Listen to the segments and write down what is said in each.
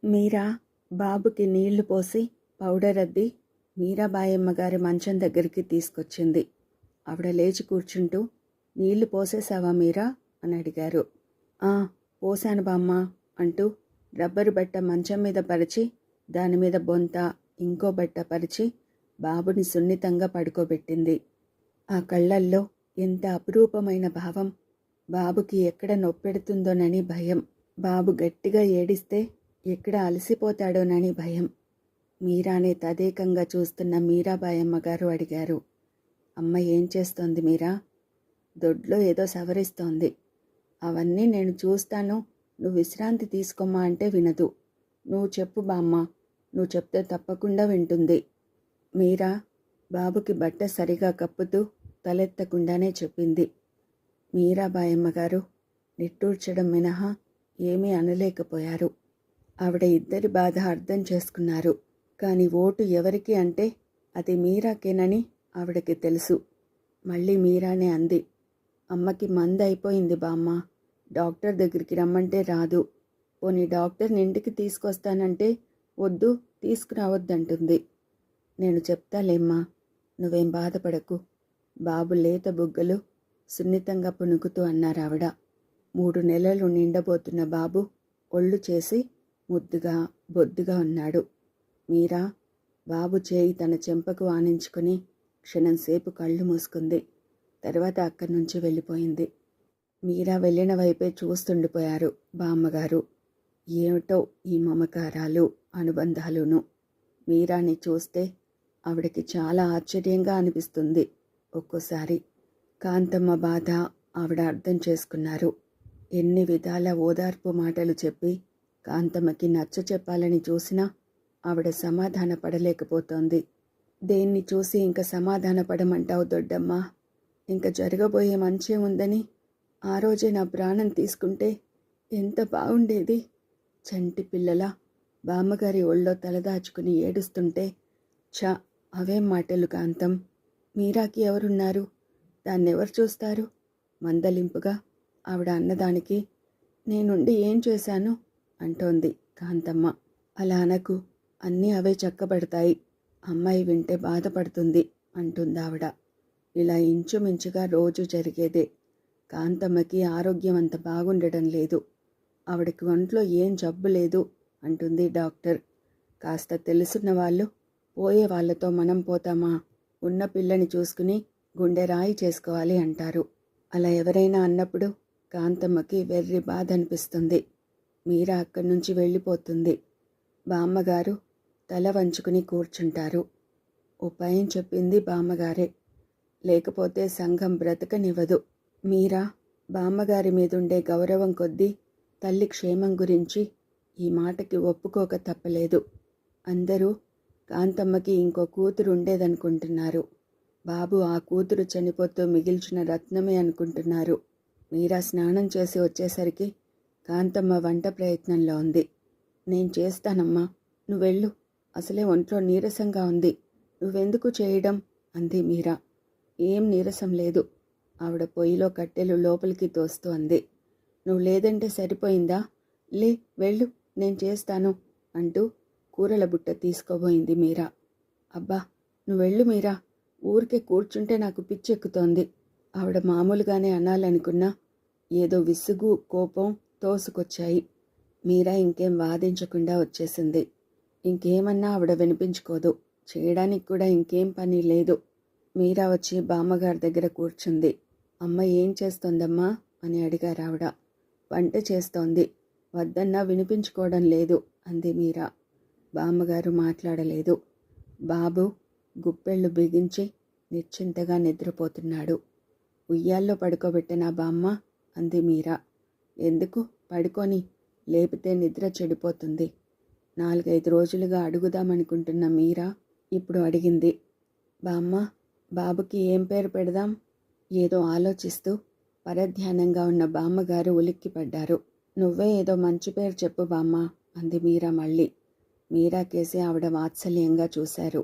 మీరా బాబుకి నీళ్లు పోసి పౌడర్ అద్ది మీరాబాయమ్మ గారి మంచం దగ్గరికి తీసుకొచ్చింది. ఆవిడ లేచి కూర్చుంటూ, నీళ్లు పోసేసావా మీరా అని అడిగారు. ఆ పోసాను బామ్మ అంటూ రబ్బరు బట్ట మంచం మీద పరిచి దానిమీద బొంత ఇంకో బట్ట పరిచి బాబుని సున్నితంగా పడుకోబెట్టింది. ఆ కళ్ళల్లో ఎంత అపురూపమైన భావం. బాబుకి ఎక్కడ నొప్పెడుతుందోనని భయం. బాబు గట్టిగా ఏడిస్తే ఎక్కడ అలసిపోతాడోనని భయం. మీరానే తదేకంగా చూస్తున్న మీరాబాయమ్మ గారు అడిగారు, అమ్మ ఏం చేస్తోంది మీరా? దొడ్లో ఏదో సవరిస్తోంది. అవన్నీ నేను చూస్తాను, నువ్వు విశ్రాంతి తీసుకోమ్మా అంటే వినదు. నువ్వు చెప్పు బామ్మ, నువ్వు చెప్తే తప్పకుండా వింటుంది. మీరా బాబుకి బట్ట సరిగా కప్పుతూ తలెత్తకుండానే చెప్పింది. మీరాబాయమ్మ గారు నిట్టూర్చడం మినహా ఏమీ అనలేకపోయారు. ఆవిడ ఇద్దరి బాధ అర్థం చేసుకున్నారు. కానీ ఓటు ఎవరికి అంటే అది మీరాకేనని ఆవిడకి తెలుసు. మళ్ళీ మీరానే అంది, అమ్మకి మందు అయిపోయింది బామ్మ, డాక్టర్ దగ్గరికి రమ్మంటే రాదు. పోనీ డాక్టర్ని ఇంటికి తీసుకొస్తానంటే వద్దు, తీసుకురావద్దంటుంది. నేను చెప్తాలేమ్మా, నువ్వేం బాధపడకు. బాబు లేత బుగ్గలు సున్నితంగా పుణుకుతూ అన్నారావిడ. 3 నెలలు నిండబోతున్న బాబు ఒళ్ళు చేసి ముద్దుగా బొద్దుగా ఉన్నాడు. మీరా బాబు చేయి తన చెంపకు ఆనించుకుని క్షణంసేపు కళ్ళు మూసుకుంది. తర్వాత అక్కడి నుంచి వెళ్ళిపోయింది. మీరా వెళ్ళిన వైపే చూస్తుండిపోయారు బామ్మగారు. ఏమిటో ఈ మమకారాలు అనుబంధాలును. మీరాని చూస్తే ఆవిడకి చాలా ఆశ్చర్యంగా అనిపిస్తుంది. ఒక్కోసారి కాంతమ్మ బాధ ఆవిడ అర్థం చేసుకున్నారు. ఎన్ని విధాల ఓదార్పు మాటలు చెప్పి కాంతమ్మకి నచ్చ చెప్పాలని చూసినా ఆవిడ సమాధాన పడలేకపోతోంది. దేన్ని చూసి ఇంక సమాధాన పడమంటావు దొడ్డమ్మా? ఇంక జరగబోయే మంచే ఉందని ఆ రోజే నా ప్రాణం తీసుకుంటే ఎంత బాగుండేది. చంటి పిల్లలా బామ్మగారి ఒళ్ళో తలదాచుకుని ఏడుస్తుంటే, ఛ అవేం మాటలు కాంతం. మీరాకి ఎవరున్నారు? దాన్నెవరు చూస్తారు? మందలింపుగా ఆవిడ అన్నదానికి నేనుండి ఏం చేశాను అంటోంది కాంతమ్మ. అలా అనకు, అన్నీ అవే చక్కబడతాయి. అమ్మాయి వింటే బాధపడుతుంది అంటుందావిడ. ఇలా ఇంచుమించుగా రోజు జరిగేదే. కాంతమ్మకి ఆరోగ్యం అంత బాగుండడం లేదు. ఆవిడకి ఒంట్లో ఏం జబ్బు లేదు అంటుంది డాక్టర్. కాస్త తెలుసున్న వాళ్ళు పోయే వాళ్ళతో మనం పోతామా? ఉన్న పిల్లని చూసుకుని గుండె రాయి చేసుకోవాలి అంటారు. అలా ఎవరైనా అన్నప్పుడు కాంతమ్మకి వెర్రి బాధ అనిపిస్తుంది. మీరా అక్కడి నుంచి వెళ్ళిపోతుంది. బామ్మగారు తల వంచుకుని కూర్చుంటారు. ఉపాయం చెప్పింది బామ్మగారే, లేకపోతే సంఘం బ్రతకనివ్వదు. మీరా బామ్మగారి మీదుండే గౌరవం కొద్దీ తల్లి క్షేమం గురించి ఈ మాటకి ఒప్పుకోక తప్పలేదు. అందరూ కాంతమ్మకి ఇంకో కూతురు ఉండేదనుకుంటున్నారు. బాబు ఆ కూతురు చనిపోతూ మిగిల్చిన రత్నమే అనుకుంటున్నారు. మీరా స్నానం చేసి వచ్చేసరికి కాంతమ్మ వంట ప్రయత్నంలో ఉంది. నేను చేస్తానమ్మా, నువ్వెళ్ళు, అసలే ఒంట్లో నీరసంగా ఉంది, నువ్వెందుకు చేయడం అంది మీరా. ఏం నీరసం లేదు, ఆవిడ పొయ్యిలో కట్టెలు లోపలికి తోస్తూ అంది. నువ్వు లేదంటే సరిపోయిందా? లే వెళ్ళు, నేను చేస్తాను అంటూ కూరల బుట్ట తీసుకోబోయింది మీరా. అబ్బా నువ్వెళ్ళు మీరా, ఊరికే కూర్చుంటే నాకు పిచ్చెక్కుతోంది. ఆవిడ మామూలుగానే అనాలనుకున్నా ఏదో విసుగు కోపం తోసుకొచ్చాయి. మీరా ఇంకేం వాదించకుండా వచ్చేసింది. ఇంకేమన్నా ఆవిడ వినిపించుకోదు, చేయడానికి కూడా ఇంకేం పని లేదు. మీరా వచ్చి బామ్మగారి దగ్గర కూర్చుంది. అమ్మ ఏం చేస్తోందమ్మా అని అడిగారు ఆవిడ. వంట చేస్తోంది, వద్దన్నా వినిపించుకోవడం లేదు అంది మీరా. బామ్మగారు మాట్లాడలేదు. బాబు గుప్పెళ్ళు బిగించి నిశ్చింతగా నిద్రపోతున్నాడు. ఉయ్యాల్లో పడుకోబెట్టినా బామ్మ అంది మీరా. ఎందుకు, పడుకొని, లేపితే నిద్ర చెడిపోతుంది. 4-5 రోజులుగా అడుగుదామనుకుంటున్న మీరా ఇప్పుడు అడిగింది. బామ్మ బాబుకి ఏం పేరు పెడదాం? ఏదో ఆలోచిస్తూ పరధ్యానంగా ఉన్న బామ్మగారు ఉలిక్కిపడ్డారు. నువ్వే ఏదో మంచి పేరు చెప్పు బామ్మ అంది మీరా మళ్ళీ. మీరా కేసి ఆవిడ వాత్సల్యంగా చూశారు.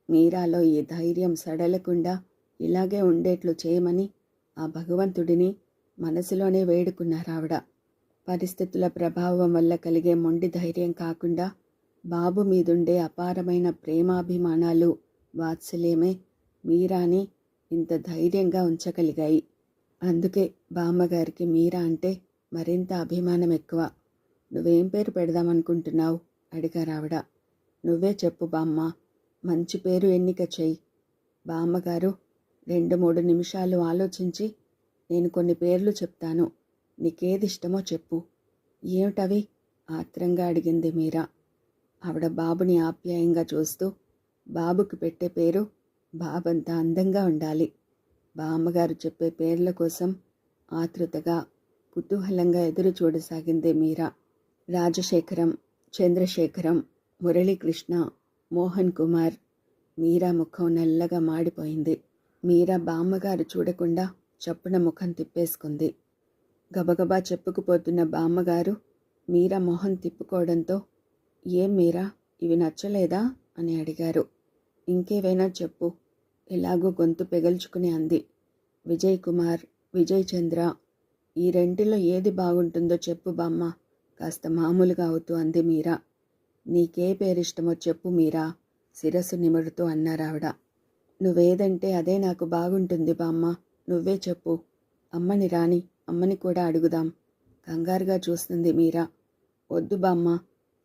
మీరాలో ఈ ధైర్యం సడలకుండా ఇలాగే ఉండేట్లు చేయమని ఆ భగవంతుడిని మనసులోనే వేడుకున్నారావిడ. పరిస్థితుల ప్రభావం వల్ల కలిగే మొండి ధైర్యం కాకుండా బాబు మీదుండే అపారమైన ప్రేమాభిమానాలు, వాత్సల్యమే మీరాని ఇంత ధైర్యంగా ఉంచగలిగాయి. అందుకే బామ్మగారికి మీరా అంటే మరింత అభిమానం ఎక్కువ. నువ్వేం పేరు పెడదామనుకుంటున్నావు అడిగారావిడ. నువ్వే చెప్పు బామ్మ, మంచి పేరు ఎన్నిక చెయ్యి. బామ్మగారు 2-3 నిమిషాలు ఆలోచించి, నేను కొన్ని పేర్లు చెప్తాను, నీకేదిష్టమో చెప్పు. ఏమిటవి? ఆత్రంగా అడిగింది మీరా. ఆవిడ బాబుని ఆప్యాయంగా చూస్తూ, బాబుకి పెట్టే పేరు బాబంత అందంగా ఉండాలి. బామ్మగారు చెప్పే పేర్ల కోసం ఆతృతగా, కుతూహలంగా ఎదురు చూడసాగింది మీరా. రాజశేఖరం, చంద్రశేఖరం, మురళీకృష్ణ, మోహన్ కుమార్. మీరా ముఖం నల్లగా మాడిపోయింది. మీరా బామ్మగారు చూడకుండా చప్పున ముఖం తిప్పేసుకుంది. గబగబా చెప్పుకుపోతున్న బామ్మగారు మీరా మొహం తిప్పుకోవడంతో, ఏం మీరా, ఇవి నచ్చలేదా అని అడిగారు. ఇంకేవైనా చెప్పు, ఎలాగో గొంతు పెగల్చుకుని అంది. విజయ్ కుమార్, విజయ్ చంద్ర, ఈ రెంటిలో ఏది బాగుంటుందో చెప్పు బామ్మ, కాస్త మామూలుగా అవుతూ అంది మీరా. నీకే పేరిష్టమో చెప్పు మీరా, శిరస్సు నిమురుతూ అన్నారావిడ. నువ్వేదంటే అదే నాకు బాగుంటుంది బామ్మ, నువ్వే చెప్పు. అమ్మని రాని, అమ్మని కూడా అడుగుదాం. కంగారుగా చూస్తుంది మీరా. వద్దు బామ్మ,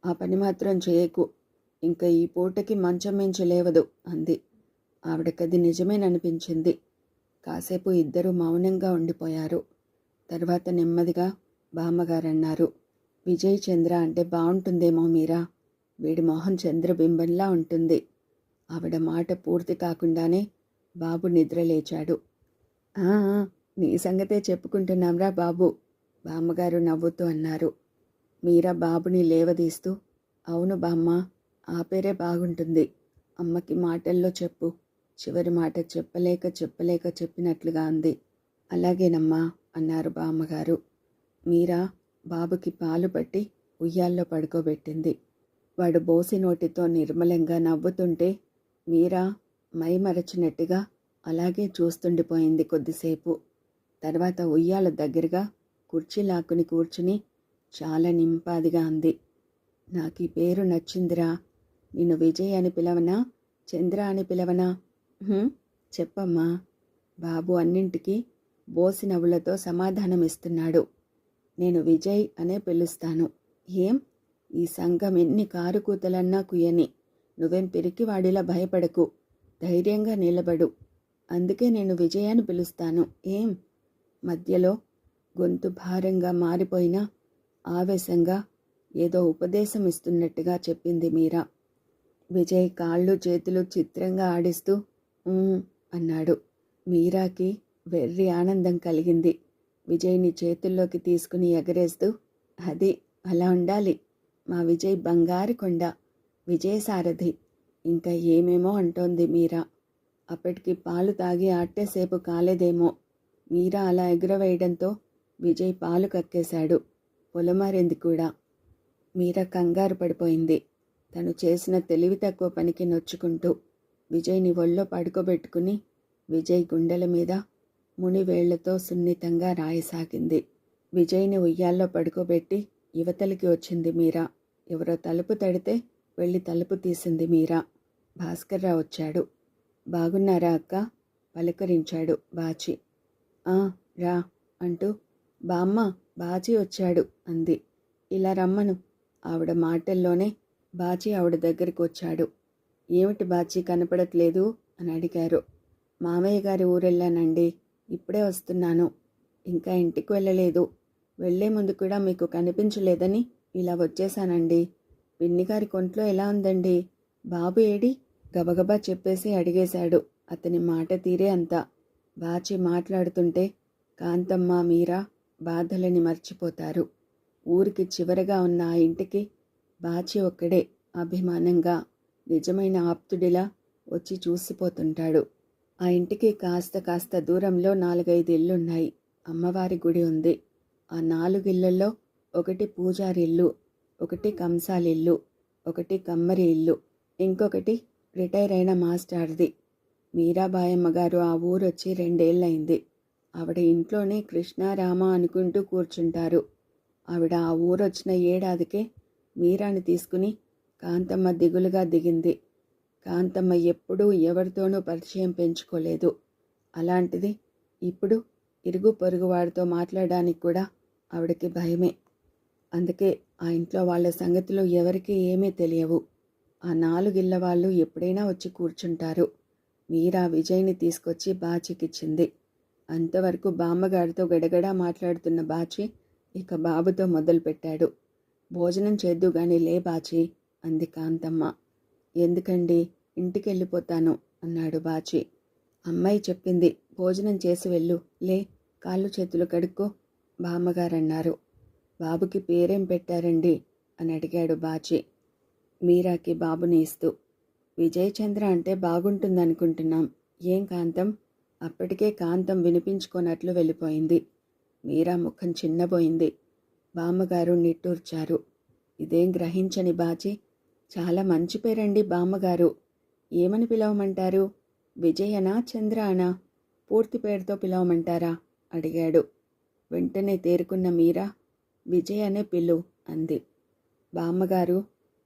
ఆ పని మాత్రం చేయకు, ఇంకా ఈ పూటకి మంచం మించి లేవదు అంది. ఆవిడకది నిజమేననిపించింది. కాసేపు ఇద్దరూ మౌనంగా ఉండిపోయారు. తర్వాత నెమ్మదిగా బామ్మగారన్నారు, విజయ్ చంద్ర అంటే బాగుంటుందేమో మీరా, వీడి మొహం చంద్రబింబంలా ఉంటుంది. ఆవిడ మాట పూర్తి కాకుండానే బాబు నిద్రలేచాడు. ఆ, నీ సంగతే చెప్పుకుంటున్నాంరా బాబు, బామ్మగారు నవ్వుతూ అన్నారు. మీరా బాబుని లేవదీస్తూ, అవును బామ్మ, ఆ పేరే బాగుంటుంది. అమ్మకి మాటల్లో చెప్పు. చివరి మాట చెప్పలేక చెప్పినట్లుగా అంది. అలాగేనమ్మా అన్నారు బామ్మగారు. మీరా బాబుకి పాలు పట్టి ఉయ్యాల్లో పడుకోబెట్టింది. వాడు బోసి నోటితో నిర్మలంగా నవ్వుతుంటే మీరా మైమరచినట్టుగా అలాగే చూస్తుండిపోయింది కొద్దిసేపు. తర్వాత ఉయ్యాల దగ్గరగా కుర్చీ లాక్కుని కూర్చుని చాలా నింపాదిగా అంది. నాకు ఈ పేరు నచ్చిందిరా. నిన్ను విజయ్ అని పిలవనా, చంద్ర అని పిలవనా? చెప్పమ్మా. బాబు అన్నింటికీ బోసి నవ్వులతో సమాధానమిస్తున్నాడు. నేను విజయ్ అనే పిలుస్తాను. ఏం, ఈ సంఘం ఎన్ని కారుకూతలన్నా కుయ్యని. నువ్వేం పిరికివాడిలా భయపడకు, ధైర్యంగా నిలబడు. అందుకే నేను విజయ్ అని పిలుస్తాను. ఏం? మధ్యలో గొంతు భారంగా మారిపోయినా ఆవేశంగా ఏదో ఉపదేశం ఇస్తున్నట్టుగా చెప్పింది మీరా. విజయ్ కాళ్ళు చేతులు చిత్రంగా ఆడిస్తూ అన్నాడు. మీరాకి వెర్రి ఆనందం కలిగింది. విజయ్ని చేతుల్లోకి తీసుకుని ఎగరేస్తూ, అది అలా ఉండాలి, మా విజయ్ బంగారు కొండ, విజయసారథి, ఇంకా ఏమేమో అంటోంది మీరా. అప్పటికి పాలు తాగి అట్టేసేపు కాలేదేమో. మీరా అలా ఎగురవేయడంతో విజయ్ పాలు కక్కేశాడు. పొలమారింది కూడా. మీరా కంగారు పడిపోయింది. తను చేసిన తెలివి తక్కువ పనికి నొచ్చుకుంటూ విజయ్ని ఒళ్ళో పడుకోబెట్టుకుని విజయ్ గుండెల మీద మునివేళ్లతో సున్నితంగా రాయసాగింది. విజయ్ని ఉయ్యాల్లో పడుకోబెట్టి యువతలికి వచ్చింది మీరా. ఎవరో తలుపు తడితే వెళ్ళి తలుపు తీసింది మీరా. భాస్కర్రావు వచ్చాడు. బాగున్నారా అక్క? పలకరించాడు బాచి. రా అంటూ, బామ్మ, బాచి వచ్చాడు అంది. ఇలా రమ్మను. ఆవిడ మాటల్లోనే బాచి ఆవిడ దగ్గరికి వచ్చాడు. ఏమిటి బాచి కనపడట్లేదు అని అడిగారు. మామయ్య గారి ఊరెళ్ళానండి, ఇప్పుడే వస్తున్నాను. ఇంకా ఇంటికి వెళ్ళలేదు. వెళ్లే ముందు కూడా మీకు కనిపించలేదని ఇలా వచ్చేశానండి. పిన్నిగారి కొంట్లో ఎలా ఉందండి? బాబు ఏడి? గబగబా చెప్పేసి అడిగేశాడు. అతని మాట తీరే అంతా. బాచి మాట్లాడుతుంటే కాంతమ్మ, మీరా బాధలని మర్చిపోతారు. ఊరికి చివరగా ఉన్న ఆ ఇంటికి బాచి ఒక్కడే అభిమానంగా, నిజమైన ఆప్తుడిలా వచ్చి చూసిపోతుంటాడు. ఆ ఇంటికి కాస్త దూరంలో 4-5 ఇళ్ళున్నాయి. అమ్మవారి గుడి ఉంది. ఆ 4 ఇళ్లలో ఒకటి పూజారి ఇల్లు, ఒకటి కంసాలిల్లు, ఒకటి కమ్మరి ఇల్లు, ఇంకొకటి రిటైర్ అయిన మాస్టార్ది. మీరాబాయమ్మ గారు ఆ ఊరొచ్చి 2 ఏళ్లయింది. ఆవిడ ఇంట్లోనే కృష్ణారామ అనుకుంటూ కూర్చుంటారు. ఆవిడ ఆ ఊరొచ్చిన ఏడాదికే మీరాని తీసుకుని కాంతమ్మ దిగులుగా దిగింది. కాంతమ్మ ఎప్పుడూ ఎవరితోనూ పరిచయం పెంచుకోలేదు. అలాంటిది ఇప్పుడు ఇరుగు పొరుగు వాడితో మాట్లాడడానికి కూడా ఆవిడకి భయమే. అందుకే ఆ ఇంట్లో వాళ్ళ సంగతిలో ఎవరికీ ఏమీ తెలియవు. ఆ 4 ఇళ్ల వాళ్ళు ఎప్పుడైనా వచ్చి కూర్చుంటారు. మీరా విజయ్ని తీసుకొచ్చి బాచీకిచ్చింది. అంతవరకు బామ్మగారితో గడగడా మాట్లాడుతున్న బాచి ఇక బాబుతో మొదలుపెట్టాడు. భోజనం చేద్దుగాని లే బాచి అంది కాంతమ్మ. ఎందుకండి, ఇంటికెళ్ళిపోతాను అన్నాడు బాచి. అమ్మాయి చెప్పింది, భోజనం చేసి వెళ్ళు, లే, కాళ్ళు చేతులు కడుక్కో బామ్మగారన్నారు. బాబుకి పేరేం పెట్టారండి అని అడిగాడు బాచి మీరాకి బాబుని ఇస్తూ. విజయ్ చంద్ర అంటే బాగుంటుందనుకుంటున్నాం. ఏం కాంతం? అప్పటికే కాంతం వినిపించుకోనట్లు వెళ్ళిపోయింది. మీరా ముఖం చిన్నబోయింది. బామ్మగారు నిట్టూర్చారు. ఇదేం గ్రహించని బాచి, చాలా మంచి పేరండి బామ్మగారు. ఏమని పిలవమంటారు? విజయనా చంద్రానా? పూర్తి పేరుతో పిలవమంటారా అడిగాడు. వెంటనే తేరుకున్న మీరా విజయ్ అనే పిల్లు అంది. బామ్మగారు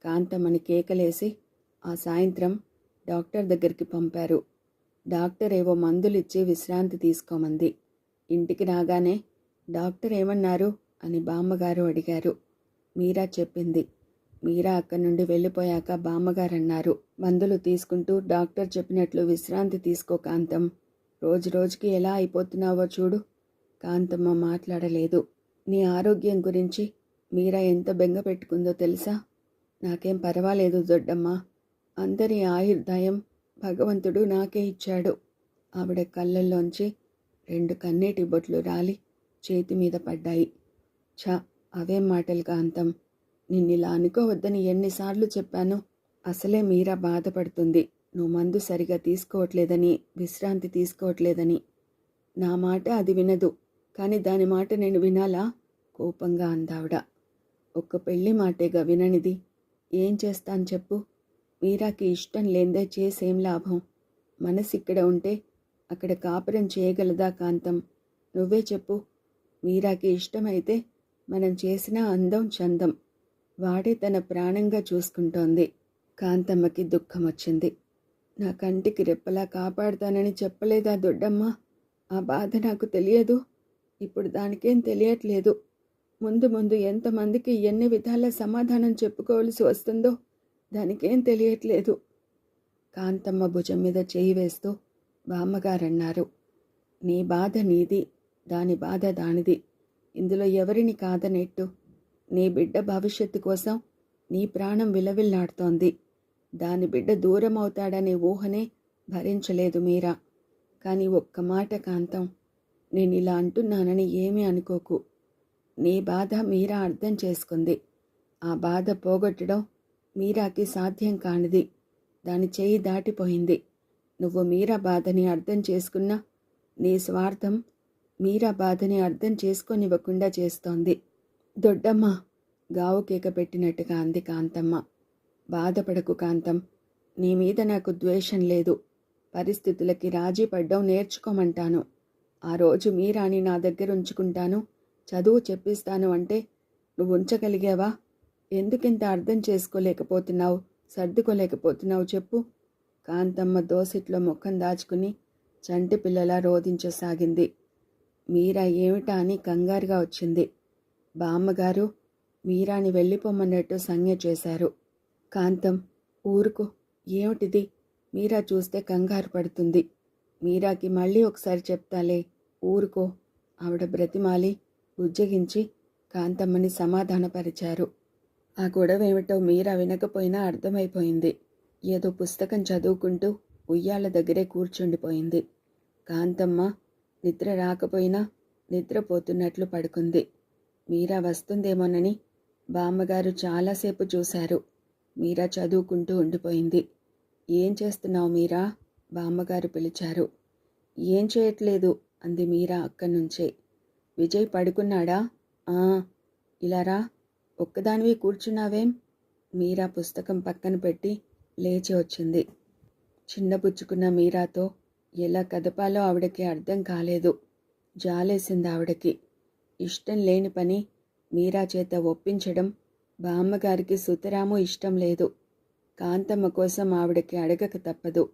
కాంతమ్మని కేకలేసి ఆ సాయంత్రం డాక్టర్ దగ్గరికి పంపారు. డాక్టర్ ఏవో మందులిచ్చి విశ్రాంతి తీసుకోమంది. ఇంటికి రాగానే డాక్టర్ ఏమన్నారు అని బామ్మగారు అడిగారు. మీరా చెప్పింది. మీరా అక్కడి నుండి వెళ్ళిపోయాక బామ్మగారు అన్నారు, మందులు తీసుకుంటూ డాక్టర్ చెప్పినట్లు విశ్రాంతి తీసుకో కాంతం. రోజు రోజుకి ఎలా అయిపోతున్నావో చూడు. కాంతమ్మ మాట్లాడలేదు. నీ ఆరోగ్యం గురించి మీరా ఎంత బెంగ పెట్టుకుందో తెలుసా? నాకేం పర్వాలేదు దొడ్డమ్మ. అందరి ఆయుర్దాయం భగవంతుడు నాకే ఇచ్చాడు. ఆవిడ కళ్ళల్లోంచి 2 కన్నీటి బొట్లు రాలి చేతి మీద పడ్డాయి. ఛ, అవేం మాటలు కాంతం. నిన్నిలా అనుకోవద్దని ఎన్నిసార్లు చెప్పాను. అసలే మీరా బాధపడుతుంది. నువ్వు మందు సరిగా తీసుకోవట్లేదని, విశ్రాంతి తీసుకోవట్లేదని. నా మాట అది వినదు, కానీ దాని మాట నేను వినాలా? కోపంగా అందావిడ. ఒక్క పెళ్లి మాటేగా విననిది. ఏం చేస్తాను చెప్పు? మీరాకి ఇష్టం లేందే చేసేం లాభం? మనసు ఇక్కడ ఉంటే అక్కడ కాపురం చేయగలదా కాంతం? నువ్వే చెప్పు. మీరాకి ఇష్టమైతే మనం చేసిన అందం చందం. వాడే తన ప్రాణంగా చూసుకుంటోంది. కాంతమ్మకి దుఃఖం వచ్చింది. నా కంటికి రెప్పలా కాపాడుతానని చెప్పలేదా దొడ్డమ్మ? ఆ బాధ నాకు తెలియదు. ఇప్పుడు దానికేం తెలియట్లేదు. ముందు ముందు ఎంతమందికి ఎన్ని విధాల సమాధానం చెప్పుకోవలసి వస్తుందో దానికేం తెలియట్లేదు. కాంతమ్మ భుజం మీద చేయి వేస్తూ బామ్మగారన్నారు, నీ బాధ నీది, దాని బాధ దానిది. ఇందులో ఎవరిని కాదనెట్టు. నీ బిడ్డ భవిష్యత్తు కోసం నీ ప్రాణం విలవిల్లాడుతోంది. దాని బిడ్డ దూరం అవుతాడనే ఊహనే భరించలేదు మీరా. కానీ ఒక్క మాట కాంతం, నేను ఇలా అంటున్నానని ఏమీ అనుకోకు. నీ బాధ మీరా అర్థం చేసుకుంది. ఆ బాధ పోగొట్టడం మీరాకి సాధ్యం కానిది. దాని చేయి దాటిపోయింది. నువ్వు మీరా బాధని అర్థం చేసుకున్నా నీ స్వార్థం మీరా బాధని అర్థం చేసుకోనివ్వకుండా చేస్తోంది. దొడ్డమ్మ గావు కేక పెట్టినట్టుగా అంది కాంతమ్మ. బాధపడకు కాంతం. నీ మీద నాకు ద్వేషం లేదు. పరిస్థితులకి రాజీ పడ్డం నేర్చుకోమంటాను. ఆ రోజు మీరాని నా దగ్గర ఉంచుకుంటాను, చదువు చెప్పిస్తాను అంటే నువ్వు ఉంచగలిగావా? ఎందుకింత అర్థం చేసుకోలేకపోతున్నావు, సర్దుకోలేకపోతున్నావు చెప్పు? కాంతమ్మ దోసిట్లో ముఖం దాచుకుని చంటి పిల్లలా రోదించసాగింది. మీరా ఏమిటా అని కంగారుగా వచ్చింది. బామ్మగారు మీరాని వెళ్ళిపోమన్నట్టు సంజ్ఞ చేశారు. కాంతం, ఊరుకో. ఏమిటిది? మీరా చూస్తే కంగారు పడుతుంది. మీరాకి మళ్ళీ ఒకసారి చెప్తాలే, ఊరుకో. ఆవిడ బ్రతిమాలి బుజ్జగించి కాంతమ్మని సమాధానపరిచారు. ఆ గొడవేమిటో మీరా వినకపోయినా అర్థమైపోయింది. ఏదో పుస్తకం చదువుకుంటూ ఉయ్యాల దగ్గరే కూర్చుండిపోయింది. కాంతమ్మ నిద్ర రాకపోయినా నిద్రపోతున్నట్లు పడుకుంది. మీరా వస్తుందేమోనని బామ్మగారు చాలాసేపు చూశారు. మీరా చదువుకుంటూ ఉండిపోయింది. ఏం చేస్తున్నావు మీరా? బామ్మగారు పిలిచారు. ఏం చేయట్లేదు అంది మీరా అక్కడి నుంచే. విజయ్ పడుకున్నాడా? ఆ. ఇలా రా. ఒక్కదానివి కూర్చున్నావేం? మీరా పుస్తకం పక్కన పెట్టి లేచి వచ్చింది. చిన్నబుచ్చుకున్న మీరాతో ఎలా కదపాలో ఆవిడకి అర్థం కాలేదు. జాలేసింది ఆవిడకి. ఇష్టం లేని పని మీరా చేత ఒప్పించడం బామ్మగారికి సుతరాము ఇష్టం లేదు. కాంతమ్మ కోసం ఆవిడకి అడగక తప్పదు.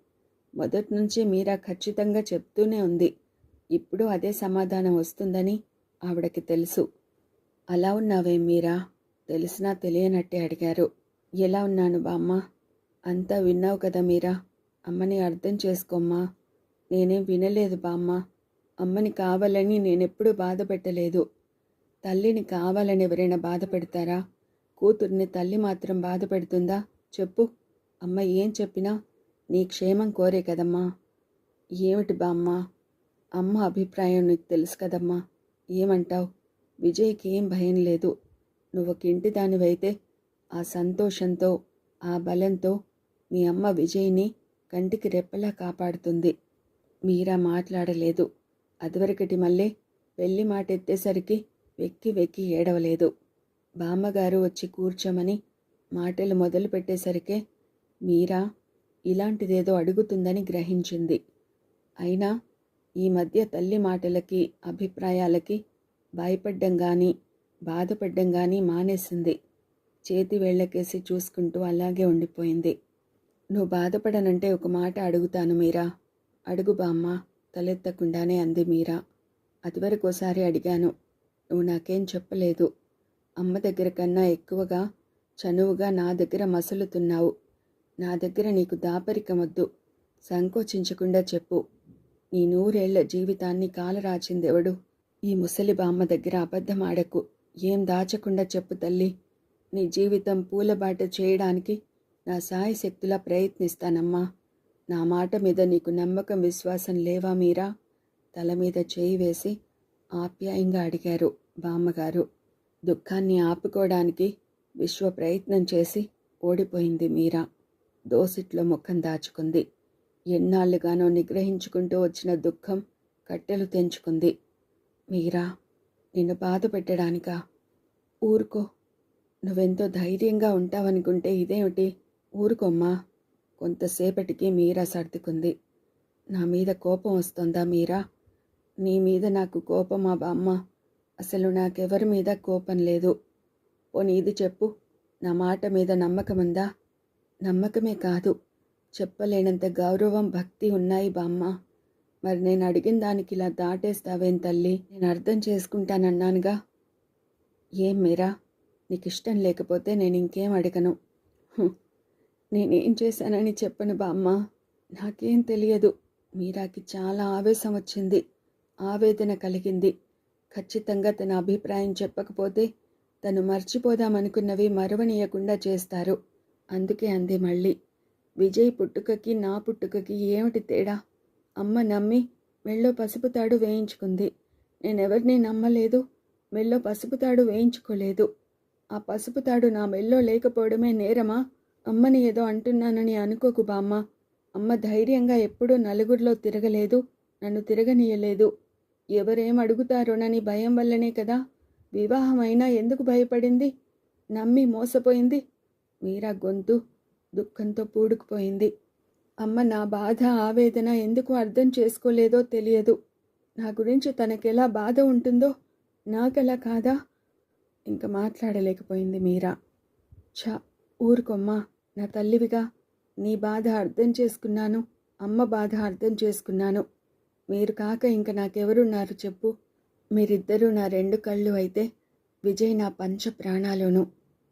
మొదట్నుంచి మీరా ఖచ్చితంగా చెప్తూనే ఉంది. ఇప్పుడు అదే సమాధానం వస్తుందని ఆవిడకి తెలుసు. అలా ఉన్నావేం మీరా? తెలిసినా తెలియనట్టే అడిగారు. ఎలా ఉన్నాను బామ్మ? అంతా విన్నావు కదా మీరా. అమ్మని అర్థం చేసుకోమ్మా. నేనేం వినలేదు బామ్మ. అమ్మని కావాలని నేనెప్పుడూ బాధ పెట్టలేదు. తల్లిని కావాలని ఎవరైనా బాధ పెడతారా? కూతుర్ని తల్లి మాత్రం బాధ పెడుతుందా? చెప్పు. అమ్మ ఏం చెప్పినా నీ క్షేమం కోరే కదమ్మా. ఏమిటి బామ్మ? అమ్మ అభిప్రాయం నీకు తెలుసు కదమ్మా. ఏమంటావు? విజయ్కి ఏం భయం లేదు. నువ్వు ఒక ఇంటి దానివైతే ఆ సంతోషంతో ఆ బలంతో మీ అమ్మ విజయ్ని కంటికి రెప్పలా కాపాడుతుంది. మీరా మాట్లాడలేదు. అదివరకటి మళ్ళీ పెళ్లి మాట ఎత్తేసరికి వెక్కి వెక్కి ఏడవలేదు. బామ్మగారు వచ్చి కూర్చోమని మాటలు మొదలు పెట్టేసరికే మీరా ఇలాంటిదేదో అడుగుతుందని గ్రహించింది. అయినా ఈ మధ్య తల్లి మాటలకి అభిప్రాయాలకి భయపడ్డం కానీ బాధపడ్డం కానీ మానేసింది. చేతి వేళ్లకేసి చూసుకుంటూ అలాగే ఉండిపోయింది. నువ్వు బాధపడనంటే ఒక మాట అడుగుతాను మీరా. అడుగు బామ్మ, తలెత్తకుండానే అంది మీరా. అదివరకోసారి అడిగాను. నువ్వు నాకేం చెప్పలేదు. అమ్మ దగ్గర కన్నా ఎక్కువగా చనువుగా నా దగ్గర మసులుతున్నావు. నా దగ్గర నీకు దాపరికమొద్దు. సంకోచించకుండా చెప్పు. నీ 100 ఏళ్ల జీవితాన్ని కాలరాచిందెవడు? ఈ ముసలి బామ్మ దగ్గర అబద్ధం ఆడకు. ఏం దాచకుండా చెప్పు తల్లి. నీ జీవితం పూలబాట చేయడానికి నా సాయశక్తులా ప్రయత్నిస్తానమ్మా. నా మాట మీద నీకు నమ్మకం విశ్వాసం లేవా మీరా? తల మీద చేయి వేసి ఆప్యాయంగా అడిగారు బామ్మగారు. దుఃఖాన్ని ఆపుకోవడానికి విశ్వ ప్రయత్నం చేసి ఓడిపోయింది మీరా. దోసిట్లో ముఖం దాచుకుంది. ఎన్నాళ్ళుగానో నిగ్రహించుకుంటూ వచ్చిన దుఃఖం కట్టెలు తెంచుకుంది. మీరా, నిన్ను బాధ పెట్టడానికా? ఊరుకో. నువ్వెంతో ధైర్యంగా ఉంటావనుకుంటే ఇదేమిటి? ఊరుకోమ్మా. కొంతసేపటికి మీరా సర్దుకుంది. నా మీద కోపం వస్తుందా మీరా? నీ మీద నాకు కోపమా బామ్మ? అసలు నాకెవరి మీద కోపం లేదు. పోనీ ఇది చెప్పు, నా మాట మీద నమ్మకముందా? నమ్మకమే కాదు, చెప్పలేనంత గౌరవం భక్తి ఉన్నాయి బామ్మ. మరి నేను అడిగిన దానికి ఇలా దాటేస్తావేం తల్లి? నేను అర్థం చేసుకుంటానన్నానుగా. ఏం మీరా, నీకు ఇష్టం లేకపోతే నేను ఇంకేం అడగను. నేనేం చేశానని చెప్పను బామ్మ. నాకేం తెలియదు. మీరాకి చాలా ఆవేశం వచ్చింది, ఆవేదన కలిగింది. ఖచ్చితంగా తన అభిప్రాయం చెప్పకపోతే తను మర్చిపోదామనుకున్నవి మరవనీయకుండా చేస్తారు. అందుకే అంది మళ్ళీ. విజయ్ పుట్టుకకి నా పుట్టుకకి ఏమిటి తేడా? అమ్మ నమ్మి మెళ్ళో పసుపు తాడు వేయించుకుంది. నేనెవరిని నమ్మలేదు, మెళ్ళో పసుపు తాడు వేయించుకోలేదు. ఆ పసుపు తాడు నా మెళ్ళో లేకపోవడమే నేరమా? అమ్మని ఏదో అంటున్నానని అనుకోకు బామ్మ. అమ్మ ధైర్యంగా ఎప్పుడూ నలుగురిలో తిరగలేదు, నన్ను తిరగనీయలేదు. ఎవరేం అడుగుతారోనని భయం వల్లనే కదా వివాహమైనా ఎందుకు భయపడింది? నమ్మి మోసపోయింది. మీరా గొంతు దుఃఖంతో పూడుకుపోయింది. అమ్మ నా బాధ ఆవేదన ఎందుకు అర్థం చేసుకోలేదో తెలియదు. నా గురించి తనకెలా బాధ ఉంటుందో నాకలా కాదా? ఇంక మాట్లాడలేకపోయింది మీరా. ఊరుకోమ్మా, నా తల్లివిగా నీ బాధ అర్థం చేసుకున్నాను, అమ్మ బాధ అర్థం చేసుకున్నాను. మీరు కాక ఇంక నాకెవరున్నారు చెప్పు? మీరిద్దరూ నా 2 కళ్ళు అయితే విజయ్ నా పంచ ప్రాణాలును.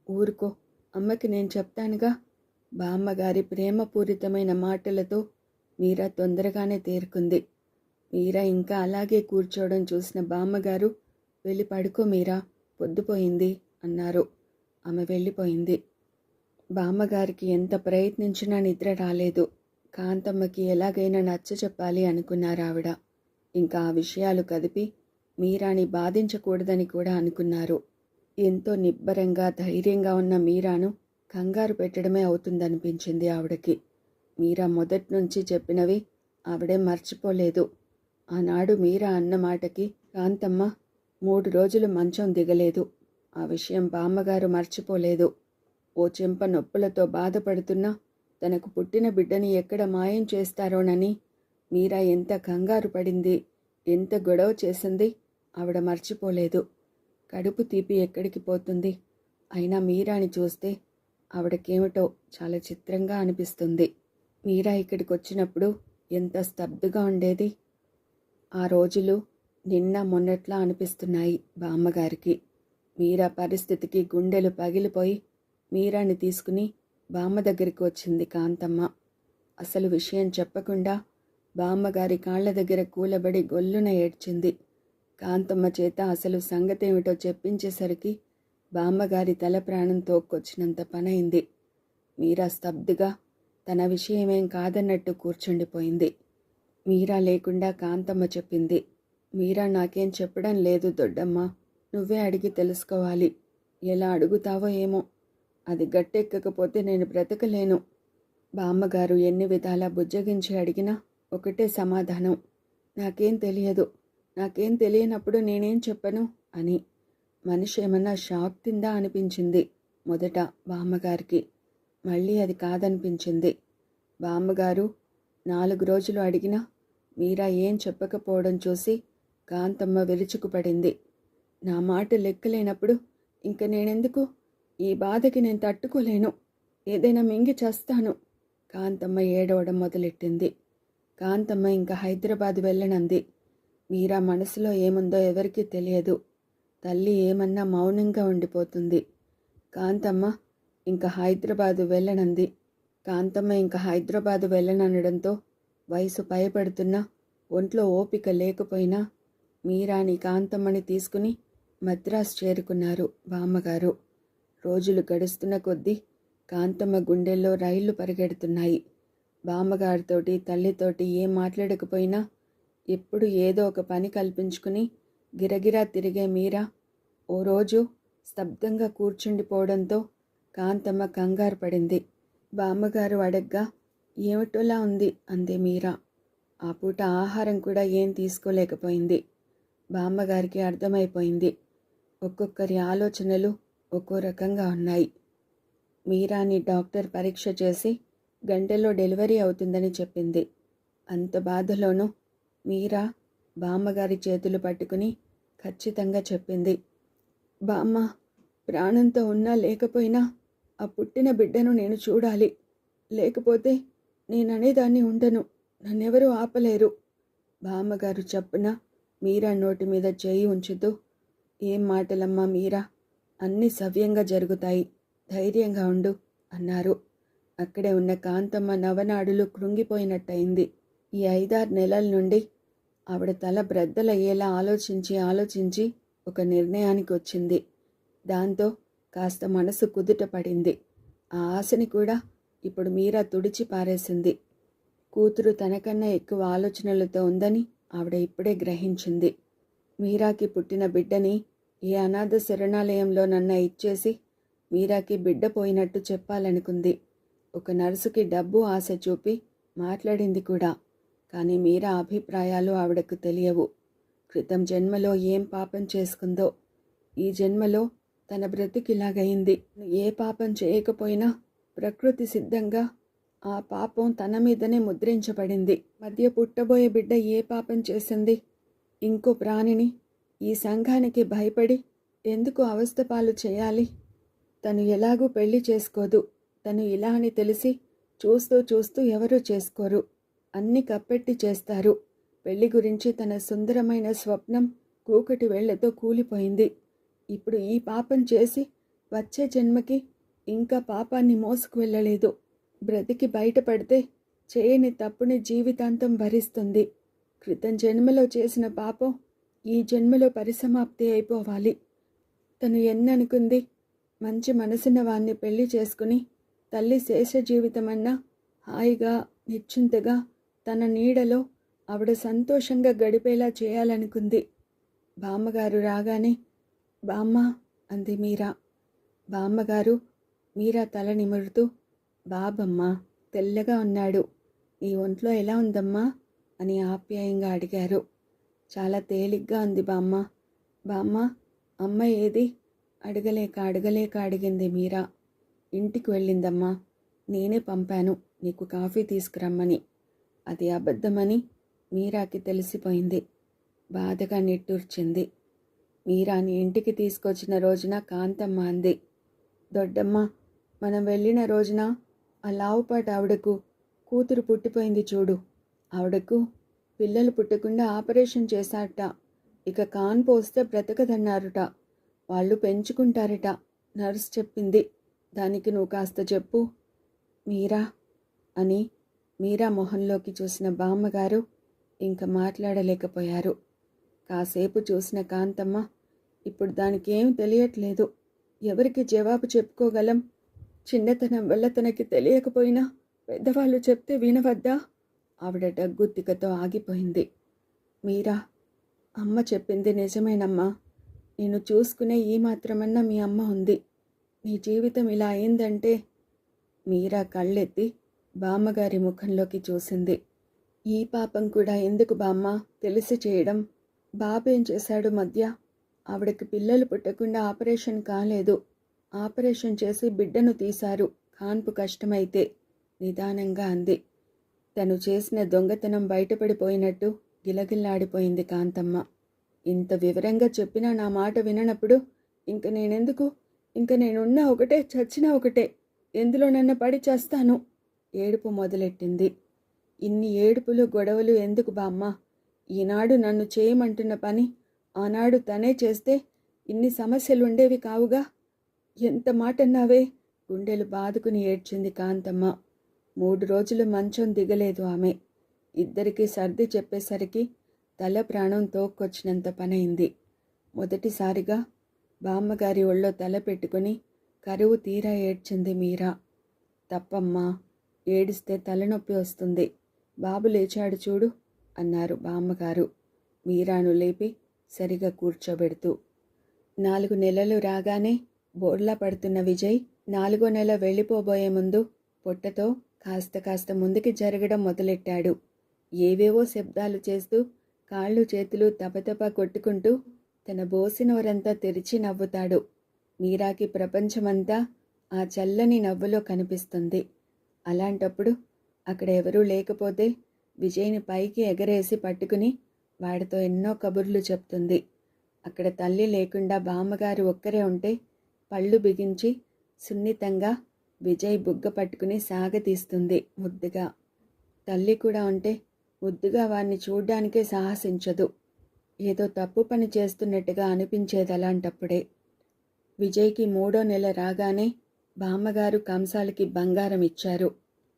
ఊరుకో, అమ్మకి నేను చెప్తానుగా. బామ్మగారి ప్రేమపూరితమైన మాటలతో మీరా తొందరగానే తేరుకుంది. మీరా ఇంకా అలాగే కూర్చోవడం చూసిన బామ్మగారు, వెళ్ళి పడుకో మీరా, పొద్దుపోయింది అన్నారు. ఆమె వెళ్ళిపోయింది. బామ్మగారికి ఎంత ప్రయత్నించినా నిద్ర రాలేదు. కాంతమ్మకి ఎలాగైనా నచ్చ చెప్పాలి అనుకున్నారావిడ. ఇంకా ఆ విషయాలు కదిపి మీరాని బాధించకూడదని కూడా అనుకున్నారు. ఎంతో నిబ్బరంగా ధైర్యంగా ఉన్న మీరాను కంగారు పెట్టడమే అవుతుందనిపించింది ఆవిడకి. మీరా మొదట్నుంచి చెప్పినవి ఆవిడే మర్చిపోలేదు. ఆనాడు మీరా అన్న మాటకి కాంతమ్మ 3 రోజులు మంచం దిగలేదు. ఆ విషయం బామ్మగారు మర్చిపోలేదు. ఓ చెంప నొప్పులతో బాధపడుతున్నా తనకు పుట్టిన బిడ్డని ఎక్కడ మాయం చేస్తారోనని మీరా ఎంత కంగారు పడింది, ఎంత గొడవ చేసింది ఆవిడ మర్చిపోలేదు. కడుపు తీపి ఎక్కడికి పోతుంది? అయినా మీరాని చూస్తే ఆవిడకేమిటో చాలా చిత్రంగా అనిపిస్తుంది. మీరా ఇక్కడికి వచ్చినప్పుడు ఎంత స్తబ్దుగా ఉండేది. ఆ రోజులు నిన్న మొన్నట్లా అనిపిస్తున్నాయి బామ్మగారికి. మీరా పరిస్థితికి గుండెలు పగిలిపోయి మీరాని తీసుకుని బామ్మ దగ్గరికి వచ్చింది కాంతమ్మ. అసలు విషయం చెప్పకుండా బామ్మగారి కాళ్ల దగ్గర కూలబడి గొల్లున ఏడ్చింది. కాంతమ్మ చేత అసలు సంగతేమిటో చెప్పించేసరికి బామ్మగారి తల ప్రాణం తోక్కొచ్చినంత పనైంది. మీరా స్తబ్దుగా తన విషయమేం కాదన్నట్టు కూర్చుండిపోయింది. మీరా లేకుండా కాంతమ్మ చెప్పింది, మీరా నాకేం చెప్పడం లేదు దొడ్డమ్మ, నువ్వే అడిగి తెలుసుకోవాలి. ఎలా అడుగుతావో ఏమో, అది గట్టెక్కకపోతే నేను బ్రతకలేను. బామ్మగారు ఎన్ని విధాలా బుజ్జగించి అడిగినా ఒకటే సమాధానం, నాకేం తెలియదు, నాకేం తెలియనప్పుడు నేనేం చెప్పను అని. మనిషి ఏమన్నా షాక్ తిందా అనిపించింది మొదట బామ్మగారికి. మళ్ళీ అది కాదనిపించింది. బామ్మగారు 4 రోజులు అడిగినా మీరా ఏం చెప్పకపోవడం చూసి కాంతమ్మ విరుచుకుపడింది. నా మాట లెక్కలేనప్పుడు ఇంక నేనెందుకు? ఈ బాధకి నేను తట్టుకోలేను, ఏదైనా మింగి చేస్తాను. కాంతమ్మ ఏడవడం మొదలెట్టింది. కాంతమ్మ ఇంకా హైదరాబాద్ వెళ్ళనంది. మీరా మనసులో ఏముందో ఎవరికీ తెలియదు. తల్లి ఏమన్నా మౌనంగా ఉండిపోతుంది. కాంతమ్మ ఇంకా హైదరాబాదు వెళ్ళనంది. కాంతమ్మ ఇంకా హైదరాబాదు వెళ్ళననడంతో వయసు భయపడుతున్నా, ఒంట్లో ఓపిక లేకపోయినా మీరాని కాంతమ్మని తీసుకుని మద్రాసు చేరుకున్నారు బామ్మగారు. రోజులు గడుస్తున్న కొద్దీ కాంతమ్మ గుండెల్లో రైళ్లు పరిగెడుతున్నాయి. బామ్మగారితోటి తల్లితోటి ఏం మాట్లాడకపోయినా ఎప్పుడు ఏదో ఒక పని కల్పించుకుని గిరగిరా తిరిగే మీరా ఓ రోజు స్తబ్దంగా కూర్చుండిపోవడంతో కాంతమ్మ కంగారు పడింది. బామ్మగారు అడగ్గా ఏమిటోలా ఉంది అంది మీరా. ఆ పూట ఆహారం కూడా ఏం తీసుకోలేకపోయింది. బామ్మగారికి అర్థమైపోయింది. ఒక్కొక్కరి ఆలోచనలు ఒక్కో రకంగా ఉన్నాయి. మీరాని డాక్టర్ పరీక్ష చేసి గంటలో డెలివరీ అవుతుందని చెప్పింది. అంత బాధలోనూ మీరా బామ్మగారి చేతులు పట్టుకుని ఖచ్చితంగా చెప్పింది, బామ్మ, ప్రాణంతో ఉన్నా లేకపోయినా ఆ పుట్టిన బిడ్డను నేను చూడాలి. లేకపోతే నేననేదాన్ని ఉండను, నన్నెవరూ ఆపలేరు. బామ్మగారు చప్పున మీరా నోటి మీద చేయి ఉంచుతూ, ఏం మాటలమ్మా మీరా, అన్నీ సవ్యంగా జరుగుతాయి, ధైర్యంగా ఉండు అన్నారు. అక్కడే ఉన్న కాంతమ్మ నవనాడులు కృంగిపోయినట్టయింది. ఈ 5-6 నెలల నుండి ఆవిడ తల బ్రద్దలయ్యేలా ఆలోచించి ఒక నిర్ణయానికి వచ్చింది. దాంతో కాస్త మనసు కుదుట పడింది. ఆ ఆశని కూడా ఇప్పుడు మీరా తుడిచి పారేసింది. కూతురు తనకన్నా ఎక్కువ ఆలోచనలతో ఉందని ఆవిడ ఇప్పుడే గ్రహించింది. మీరాకి పుట్టిన బిడ్డని ఏ అనాథ శరణాలయంలోనన్నా ఇచ్చేసి మీరాకి బిడ్డ పోయినట్టు చెప్పాలనుకుంది. ఒక నర్సుకి డబ్బు ఆశ చూపి మాట్లాడింది కూడా. కానీ మీరా అభిప్రాయాలు ఆవిడకు తెలియవు. క్రితం జన్మలో ఏం పాపం చేసుకుందో ఈ జన్మలో తన బ్రతికిలాగయింది. ఏ పాపం చేయకపోయినా ప్రకృతి సిద్ధంగా ఆ పాపం తన మీదనే ముద్రించబడింది. మధ్య పుట్టబోయే బిడ్డ ఏ పాపం చేసింది? ఇంకో ప్రాణిని ఈ సంఘానికి భయపడి ఎందుకు అవస్థపాలు చేయాలి? తను ఎలాగూ పెళ్లి చేసుకోదు. తను ఇలా అని తెలిసి చూస్తూ ఎవరూ చేసుకోరు. అన్ని కప్పెట్టి చేస్తారు. పెళ్లి గురించి తన సుందరమైన స్వప్నం కూకటి వేళ్లతో కూలిపోయింది. ఇప్పుడు ఈ పాపం చేసి వచ్చే జన్మకి ఇంకా పాపాన్ని మోసుకు వెళ్ళలేదు. బ్రతికి బయటపడితే చేయని తప్పుని జీవితాంతం భరిస్తుంది. క్రితం జన్మలో చేసిన పాపం ఈ జన్మలో పరిసమాప్తి అయిపోవాలి. తను ఎన్ననుకుంది, మంచి మనసున్న వాణ్ణి పెళ్లి చేసుకుని తల్లి శేష జీవితమన్నా హాయిగా నిశ్చింతగా తన నీడలో ఆవిడ సంతోషంగా గడిపేలా చేయాలనుకుంది. బామ్మగారు రాగానే బామ్మ అంది మీరా. బామ్మగారు మీరా తల నిమురుతూ, బాబమ్మ తెల్లగా ఉన్నాడు, నీ ఒంట్లో ఎలా ఉందమ్మా అని ఆప్యాయంగా అడిగారు. చాలా తేలిగ్గా ఉంది బామ్మ. బామ్మ, అమ్మ ఏది? అడగలేక అడిగింది మీరా. ఇంటికి వెళ్ళిందమ్మా, నేనే పంపాను నీకు కాఫీ తీసుకురమ్మని. అది అబద్ధమని మీరాకి తెలిసిపోయింది. బాధగా నిట్టూర్చింది. మీరాని ఇంటికి తీసుకొచ్చిన రోజున కాంతమ్మ అంది. దొడ్డమ్మ, మనం వెళ్ళిన రోజున ఆ లావుపాటి ఆవిడకు కూతురు పుట్టిపోయింది చూడు. ఆవిడకు పిల్లలు పుట్టకుండా ఆపరేషన్ చేశారట. ఇక కాన్పు వస్తే బ్రతకదన్నారుట. వాళ్ళు పెంచుకుంటారట. నర్స్ చెప్పింది. దానికి నువ్వు కాస్త చెప్పు మీరా అని మీరా మొహంలోకి చూసిన బామ్మగారు ఇంక మాట్లాడలేకపోయారు. కాసేపు చూసిన కాంతమ్మ, ఇప్పుడు దానికి ఏం తెలియట్లేదు. ఎవరికి జవాబు చెప్పుకోగలం? చిన్నతనం వల్ల తనకి తెలియకపోయినా పెద్దవాళ్ళు చెప్తే వినవద్దా? ఆవిడ డగ్గుత్తికతో ఆగిపోయింది. మీరా, అమ్మ చెప్పింది నిజమేనమ్మా. నేను చూసుకునే ఈ మాత్రమన్నా మీ అమ్మ ఉంది. నీ జీవితం ఇలా అయిందంటే. మీరా కళ్ళెత్తి బామ్మగారి ముఖంలోకి చూసింది. ఈ పాపం కూడా ఎందుకు బామ్మ తెలిసి చేయడం? బాబేం చేశాడు మధ్య? ఆవిడకి పిల్లలు పుట్టకుండా ఆపరేషన్ కాలేదు. ఆపరేషన్ చేసి బిడ్డను తీశారు కాన్పు కష్టమైతే, నిదానంగా అంది. తను చేసిన దొంగతనం బయటపడిపోయినట్టు గిలగిల్లాడిపోయింది కాంతమ్మ. ఇంత వివరంగా చెప్పినా నా మాట విననప్పుడు ఇంక నేనెందుకు? ఇంక నేనున్నా ఒకటే, చచ్చినా ఒకటే. ఎందులోనన్నా పడి చేస్తాను. ఏడుపు మొదలెట్టింది. ఇన్ని ఏడుపులు గొడవలు ఎందుకు బామ్మ? ఈనాడు నన్ను చేయమంటున్న పని ఆనాడు తనే చేస్తే ఇన్ని సమస్యలు ఉండేవి కావుగా. ఎంత మాటన్నావే? గుండెలు బాదుకుని ఏడ్చింది కాంతమ్మ. 3 రోజులు మంచం దిగలేదు ఆమె. ఇద్దరికీ సర్ది చెప్పేసరికి తల ప్రాణం తోక్కొచ్చినంత పనైంది. మొదటిసారిగా బామ్మగారి ఒళ్ళో తల పెట్టుకుని కరువు తీరా ఏడ్చింది మీరా. తప్పమ్మా, ఏడిస్తే తలనొప్పి వస్తుంది. బాబు లేచాడు చూడు అన్నారు బామ్మగారు మీరాను లేపి సరిగా కూర్చోబెడుతూ. 4 నెలలు రాగానే బోర్లా పడుతున్న విజయ్ 4వ నెల వెళ్ళిపోబోయే ముందు పొట్టతో కాస్త ముందుకి జరగడం మొదలెట్టాడు. ఏవేవో శబ్దాలు చేస్తూ కాళ్ళు చేతులు తపతప కొట్టుకుంటూ తన బోసినోరంతా తెరిచి నవ్వుతాడు. మీరాకి ప్రపంచమంతా ఆ చల్లని నవ్వులో కనిపిస్తుంది. అలాంటప్పుడు అక్కడ ఎవరూ లేకపోతే విజయ్ని పైకి ఎగరేసి పట్టుకుని వాడితో ఎన్నో కబుర్లు చెప్తుంది. అక్కడ తల్లి లేకుండా బామ్మగారు ఒక్కరే ఉంటే పళ్ళు బిగించి సున్నితంగా విజయ్ బుగ్గ పట్టుకుని సాగతీస్తుంది ముద్దుగా. తల్లి కూడా ఉంటే ముద్దుగా వాణ్ణి చూడ్డానికే సాహసించదు. ఏదో తప్పు పని చేస్తున్నట్టుగా అనిపించేది అలాంటప్పుడే. విజయ్కి 3వ నెల రాగానే బామ్మగారు కంసాలకి బంగారం ఇచ్చారు.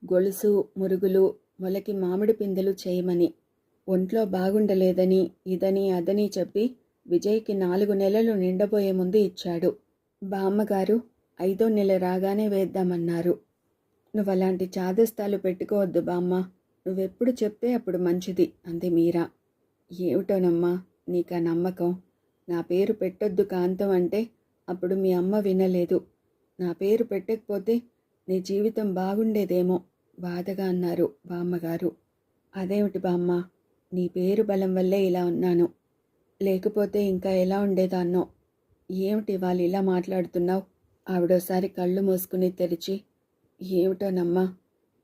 గొలుసు, మురుగులు, మొలకి మామిడి పిందెలు చేయమని. ఒంట్లో బాగుండలేదని ఇదని అదని చెప్పి విజయ్కి 4 నెలలు నిండబోయే ముందు ఇచ్చాడు. బామ్మగారు 5వ నెల రాగానే వేద్దామన్నారు. నువ్వలాంటి చాదస్తాలు పెట్టుకోవద్దు బామ్మ. నువ్వెప్పుడు చెప్తే అప్పుడు మంచిది అంది మీరా. ఏమిటోనమ్మా నీకా నమ్మకం? నా పేరు పెట్టొద్దు కాంతం అంటే అప్పుడు మీ అమ్మ వినలేదు. నా పేరు పెట్టకపోతే నీ జీవితం బాగుండేదేమో బాధగా అన్నారు బామ్మగారు. అదేమిటి బామ్మ, నీ పేరు బలం వల్లే ఇలా ఉన్నాను. లేకపోతే ఇంకా ఎలా ఉండేదాన్నో. ఏమిటి వాళ్ళు ఇలా మాట్లాడుతున్నావు? ఆవిడోసారి కళ్ళు మూసుకుని తెరిచి, ఏమిటోనమ్మా,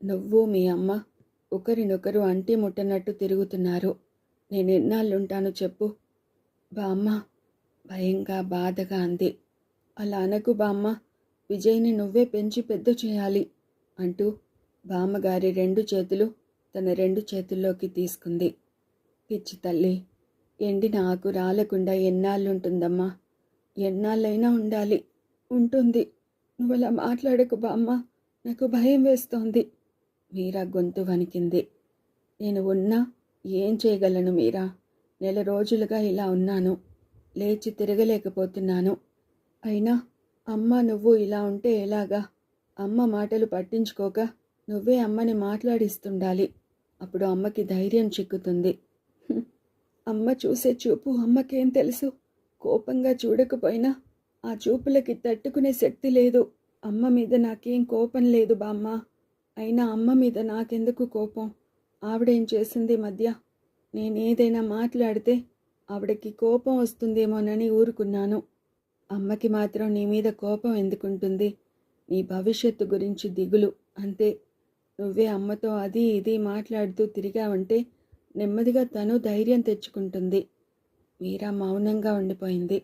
నువ్వు మీ అమ్మ ఒకరినొకరు అంటి ముట్టనట్టు తిరుగుతున్నారు. నేనెన్నాళ్ళుంటాను చెప్పు? బామ్మ భయంగా బాధగా అంది. అలా అనకు బామ్మ, విజయ్ని నువ్వే పెంచి పెద్ద చేయాలి అంటూ బామ్మగారి 2 చేతులు తన 2 చేతుల్లోకి తీసుకుంది. పిచ్చి తల్లి, ఎండిన ఆకు రాలకుండా ఎన్నాళ్ళుంటుందమ్మా? ఎన్నాళ్ళైనా ఉండాలి. ఉంటుంది. నువ్వలా మాట్లాడకు బామ్మ, నాకు భయం వేస్తోంది. మీరా గొంతు వణికింది. నేను ఉన్నా ఏం చేయగలను మీరా? 1 నెల రోజులుగా ఇలా ఉన్నాను. లేచి తిరగలేకపోతున్నాను. అయినా అమ్మ నువ్వు ఇలా ఉంటే ఎలాగా? అమ్మ మాటలు పట్టించుకోక నువ్వే అమ్మని మాట్లాడిస్తుండాలి. అప్పుడు అమ్మకి ధైర్యం చిక్కుతుంది. అమ్మ చూసే చూపు అమ్మకేం తెలుసు? కోపంగా చూడకపోయినా ఆ చూపులకి తట్టుకునే శక్తి లేదు. అమ్మ మీద నాకేం కోపం లేదు బామ్మ. అయినా అమ్మ మీద నాకెందుకు కోపం? ఆవిడేం చేసింది మధ్య? నేనేదైనా మాట్లాడితే ఆవిడకి కోపం వస్తుందేమోనని ఊరుకున్నాను. అమ్మకి మాత్రం నీ మీద కోపం ఎందుకుంటుంది? నీ భవిష్యత్తు గురించి దిగులు అంతే. నువ్వే అమ్మతో అది ఇది మాట్లాడుతూ తిరిగావంటే నెమ్మదిగా తను ధైర్యం తెచ్చుకుంటుంది. మీరా మౌనంగా ఉండిపోయింది.